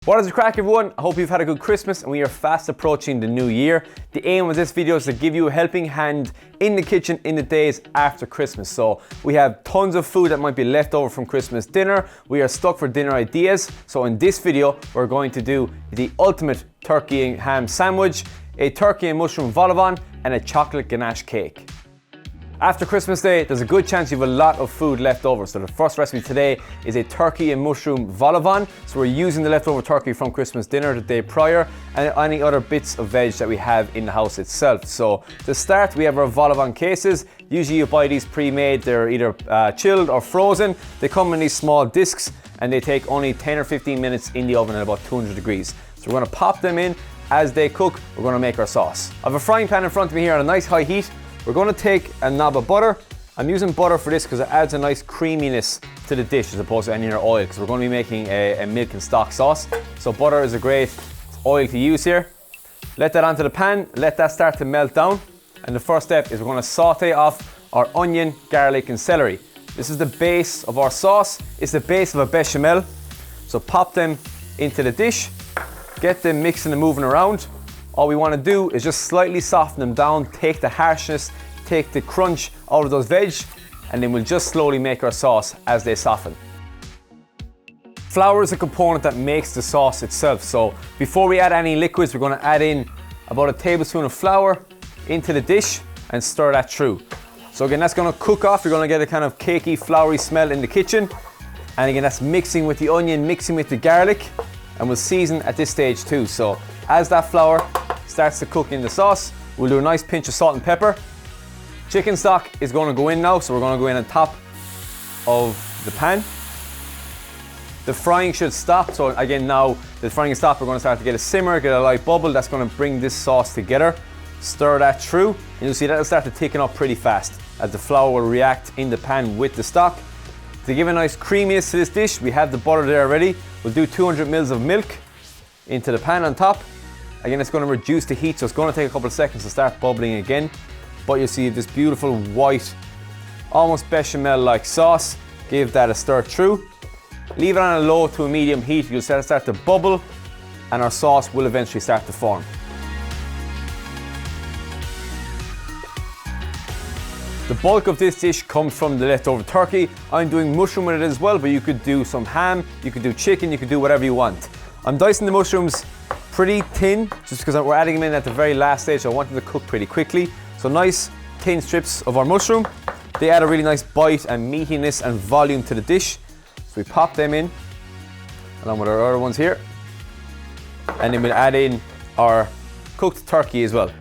What is the crack, everyone? I hope you've had a good Christmas and we are fast approaching the new year. The aim of this video is to give you a helping hand in the kitchen in the days after Christmas. So we have tons of food that might be left over from Christmas dinner. We are stuck for dinner ideas. So in this video, we're going to do the ultimate turkey and ham sandwich, a turkey and mushroom valavon, and a chocolate ganache cake. After Christmas Day, there's a good chance you have a lot of food left over. So the first recipe today is a turkey and mushroom valavon. So we're using the leftover turkey from Christmas dinner the day prior and any other bits of veg that we have in the house itself. So to start, we have our valavon cases. Usually you buy these pre-made. They're either chilled or frozen. They come in these small discs and they take only 10 or 15 minutes in the oven at about 200 degrees. So we're gonna pop them in. As they cook, we're gonna make our sauce. I have a frying pan in front of me here on a nice high heat. We're going to take a knob of butter. I'm using butter for this because it adds a nice creaminess to the dish as opposed to any other oil, because we're going to be making a milk and stock sauce. So butter is a great oil to use here. Let that onto the pan, let that start to melt down. And the first step is we're going to saute off our onion, garlic and celery. This is the base of our sauce. It's the base of a bechamel. So pop them into the dish, get them mixing and moving around. All we want to do is just slightly soften them down, take the harshness, take the crunch out of those veg, and then we'll just slowly make our sauce as they soften. Flour is a component that makes the sauce itself. So before we add any liquids, we're going to add in about a tablespoon of flour into the dish and stir that through. So again, that's going to cook off. You're going to get a kind of cakey, floury smell in the kitchen. And again, that's mixing with the onion, mixing with the garlic, and we'll season at this stage too. So as that flour starts to cook in the sauce, we'll do a nice pinch of salt and pepper. Chicken stock is going to go in now, so we're going to go in on top of the pan. The frying should stop, so again now the frying is stopped, we're going to start to get a simmer, get a light bubble. That's going to bring this sauce together. Stir that through, and you'll see that'll start to thicken up pretty fast as the flour will react in the pan with the stock. To give a nice creaminess to this dish, we have the butter there already. We'll do 200 mils of milk into the pan on top. Again, it's going to reduce the heat, so it's going to take a couple of seconds to start bubbling again. But you'll see this beautiful white, almost bechamel-like sauce. Give that a stir through. Leave it on a low to a medium heat. You'll start to bubble, and our sauce will eventually start to form. The bulk of this dish comes from the leftover turkey. I'm doing mushroom with it as well, but you could do some ham, you could do chicken, you could do whatever you want. I'm dicing the mushrooms pretty thin, just because we're adding them in at the very last stage. So I want them to cook pretty quickly. So nice thin strips of our mushroom. They add a really nice bite and meatiness and volume to the dish. So we pop them in, along with our other ones here. And then we'll add in our cooked turkey as well.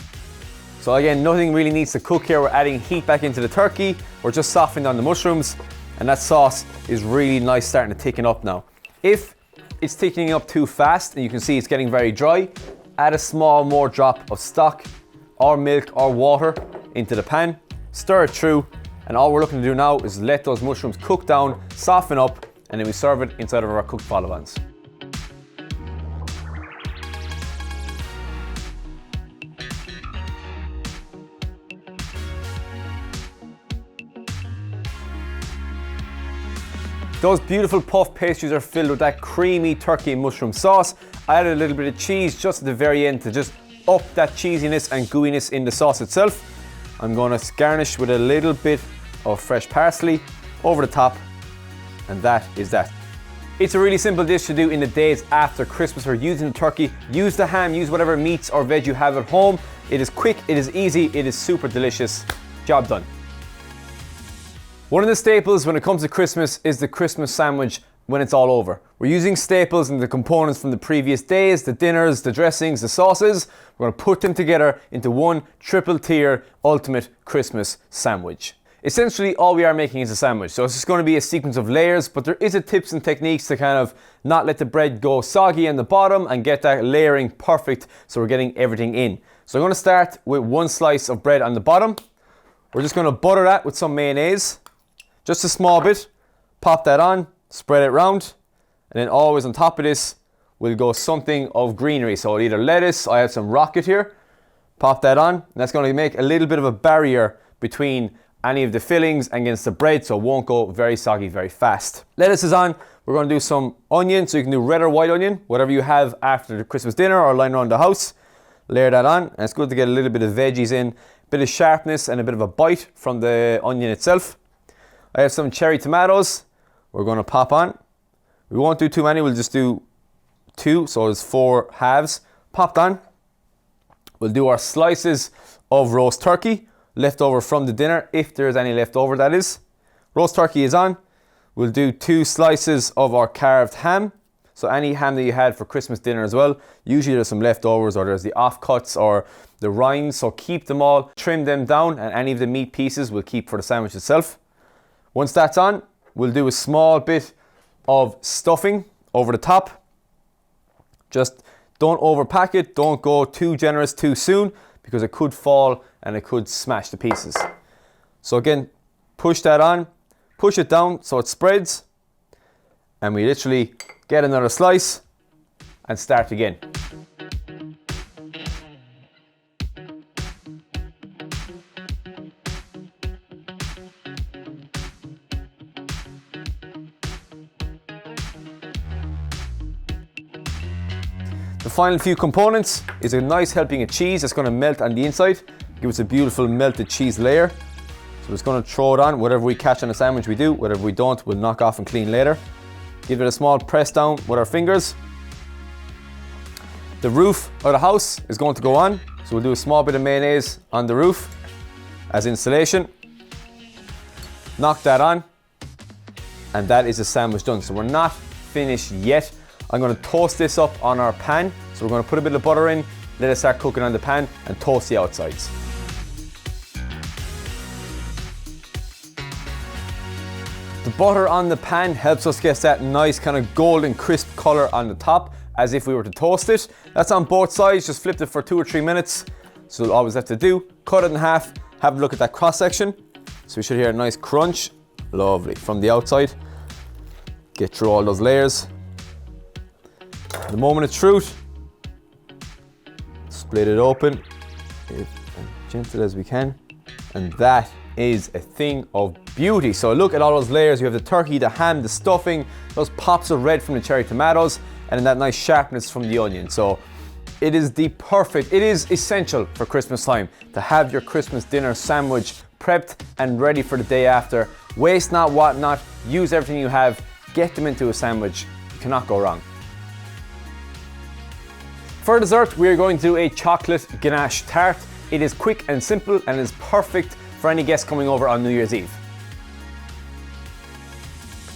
So again, nothing really needs to cook here. We're adding heat back into the turkey. We're just softening down the mushrooms. And that sauce is really nice, starting to thicken up now. If it's thickening up too fast and you can see it's getting very dry, add a small more drop of stock or milk or water into the pan, stir it through, and all we're looking to do now is let those mushrooms cook down, soften up, and then we serve it inside of our cooked valavons. Those beautiful puff pastries are filled with that creamy turkey and mushroom sauce. I added a little bit of cheese just at the very end to just up that cheesiness and gooiness in the sauce itself. I'm going to garnish with a little bit of fresh parsley over the top, and that is that. It's a really simple dish to do in the days after Christmas. We're using the turkey, use the ham, use whatever meats or veg you have at home. It is quick, it is easy, it is super delicious. Job done. One of the staples when it comes to Christmas is the Christmas sandwich when it's all over. We're using staples and the components from the previous days, the dinners, the dressings, the sauces. We're going to put them together into one triple tier ultimate Christmas sandwich. Essentially, all we are making is a sandwich. So it's just going to be a sequence of layers, but there is a tips and techniques to kind of not let the bread go soggy on the bottom and get that layering perfect so we're getting everything in. So I'm going to start with one slice of bread on the bottom. We're just going to butter that with some mayonnaise. Just a small bit, pop that on, spread it round, and then always on top of this will go something of greenery. So either lettuce, I have some rocket here, pop that on, and that's going to make a little bit of a barrier between any of the fillings against the bread, so it won't go very soggy very fast. Lettuce is on. We're going to do some onion, so you can do red or white onion, whatever you have after the Christmas dinner or lying around the house. Layer that on, and it's good to get a little bit of veggies in, a bit of sharpness and a bit of a bite from the onion itself. I have some cherry tomatoes we're going to pop on. We won't do too many, we'll just do 2, so it's 4 halves popped on. We'll do our slices of roast turkey, left over from the dinner, if there's any left over, that is. Roast turkey is on. We'll do 2 slices of our carved ham. So any ham that you had for Christmas dinner as well. Usually there's some leftovers or there's the offcuts or the rinds. So keep them all, trim them down, and any of the meat pieces we'll keep for the sandwich itself. Once that's on, we'll do a small bit of stuffing over the top. Just don't overpack it. Don't go too generous too soon because it could fall and it could smash the pieces. So again, push that on, push it down so it spreads, and we literally get another slice and start again. The final few components is a nice helping of cheese that's going to melt on the inside, give us a beautiful melted cheese layer. So we're just going to throw it on. Whatever we catch on a sandwich we do, whatever we don't we'll knock off and clean later. Give it a small press down with our fingers. The roof of the house is going to go on, so we'll do a small bit of mayonnaise on the roof as insulation. Knock that on, and that is the sandwich done. So we're not finished yet. I'm going to toast this up on our pan. So we're going to put a bit of butter in, let it start cooking on the pan, and toast the outsides. The butter on the pan helps us get that nice kind of golden crisp color on the top, as if we were to toast it. That's on both sides, just flip it for 2 or 3 minutes. So all we have to do, cut it in half, have a look at that cross section. So we should hear a nice crunch, lovely, from the outside. Get through all those layers. The moment of truth, split it open, as gentle as we can, and that is a thing of beauty. So look at all those layers. You have the turkey, the ham, the stuffing, those pops of red from the cherry tomatoes, and then that nice sharpness from the onion. So it is it is essential for Christmas time to have your Christmas dinner sandwich prepped and ready for the day after. Waste not, want not, use everything you have, get them into a sandwich. You cannot go wrong. For dessert, we are going to do a chocolate ganache tart. It is quick and simple and is perfect for any guests coming over on New Year's Eve.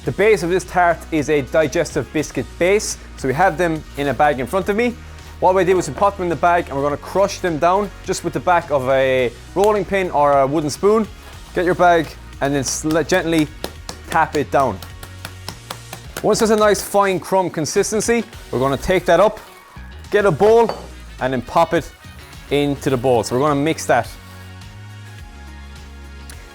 The base of this tart is a digestive biscuit base. So we have them in a bag in front of me. What we did was we pop them in the bag and we're going to crush them down just with the back of a rolling pin or a wooden spoon. Get your bag and then gently tap it down. Once there's a nice fine crumb consistency, we're going to take that up, get a bowl, and then pop it into the bowl. So we're going to mix that.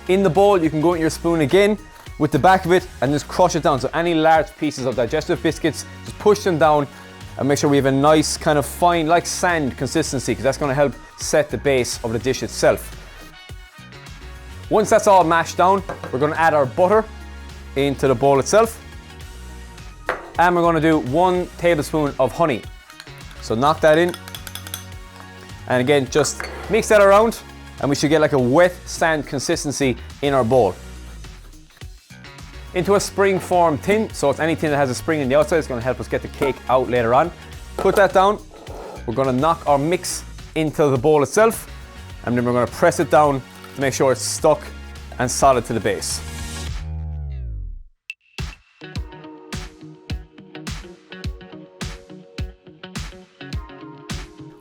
In the bowl, you can go with your spoon again with the back of it and just crush it down. So any large pieces of digestive biscuits, just push them down and make sure we have a nice kind of fine, like sand consistency, because that's going to help set the base of the dish itself. Once that's all mashed down, we're going to add our butter into the bowl itself. And we're going to do 1 tablespoon of honey. So knock that in. And again, just mix that around and we should get like a wet sand consistency in our bowl. Into a spring form tin, so it's anything that has a spring on the outside. It's going to help us get the cake out later on. Put that down. We're going to knock our mix into the bowl itself, and then we're going to press it down to make sure it's stuck and solid to the base.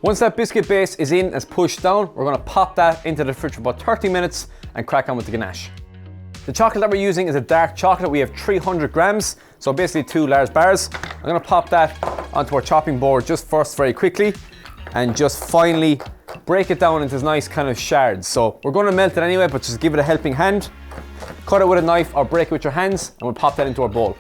Once that biscuit base is in and pushed down, we're going to pop that into the fridge for about 30 minutes and crack on with the ganache. The chocolate that we're using is a dark chocolate. We have 300 grams, so basically 2 large bars. I'm going to pop that onto our chopping board just first very quickly and just finally break it down into nice kind of shards. So we're going to melt it anyway, but just give it a helping hand. Cut it with a knife or break it with your hands and we'll pop that into our bowl.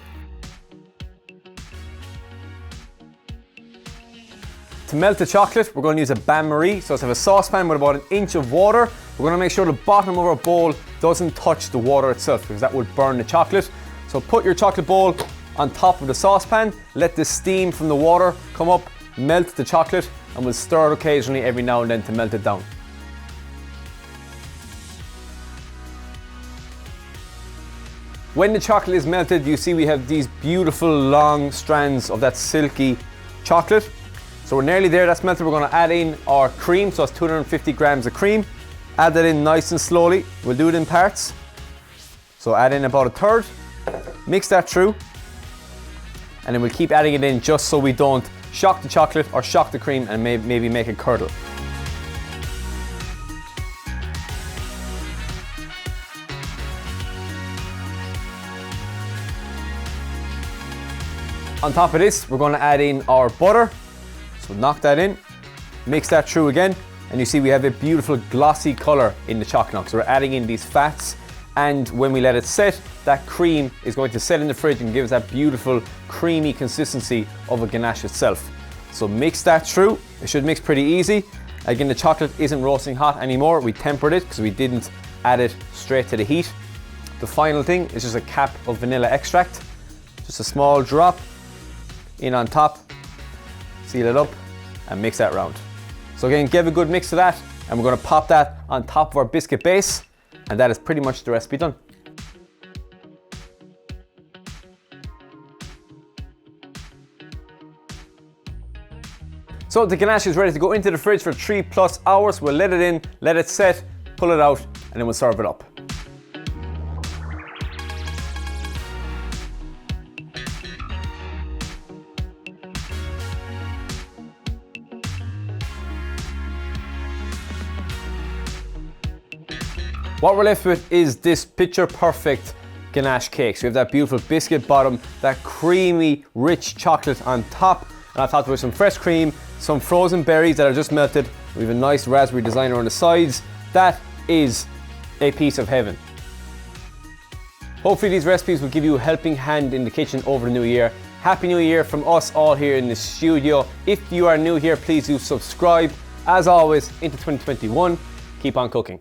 To melt the chocolate, we're going to use a bain-marie. So let's have a saucepan with about 1 inch of water. We're going to make sure the bottom of our bowl doesn't touch the water itself because that would burn the chocolate. So put your chocolate bowl on top of the saucepan, let the steam from the water come up, melt the chocolate, and we'll stir it occasionally every now and then to melt it down. When the chocolate is melted, you see we have these beautiful long strands of that silky chocolate. So we're nearly there, that's melted. We're going to add in our cream, so it's 250 grams of cream. Add that in nice and slowly. We'll do it in parts. So add in about a third, mix that through, and then we'll keep adding it in just so we don't shock the chocolate or shock the cream and maybe make it curdle. On top of this, we're going to add in our butter. So knock that in, mix that through again, and you see we have a beautiful glossy color in the chocolate now. So we're adding in these fats, and when we let it set, that cream is going to set in the fridge and give us that beautiful creamy consistency of a ganache itself. So mix that through. It should mix pretty easy. Again, the chocolate isn't roasting hot anymore. We tempered it because we didn't add it straight to the heat. The final thing is just a cap of vanilla extract, just a small drop in on top. Seal it up and mix that round. So again, give a good mix to that, and we're going to pop that on top of our biscuit base, and that is pretty much the recipe done. So the ganache is ready to go into the fridge for 3+ hours. We'll let it in, let it set, pull it out, and then we'll serve it up. What we're left with is this picture perfect ganache cake. So we have that beautiful biscuit bottom, that creamy, rich chocolate on top, and I thought with some fresh cream, some frozen berries that are just melted. We have a nice raspberry designer on the sides. That is a piece of heaven. Hopefully these recipes will give you a helping hand in the kitchen over the new year. Happy New Year from us all here in the studio. If you are new here, please do subscribe. As always, into 2021, keep on cooking.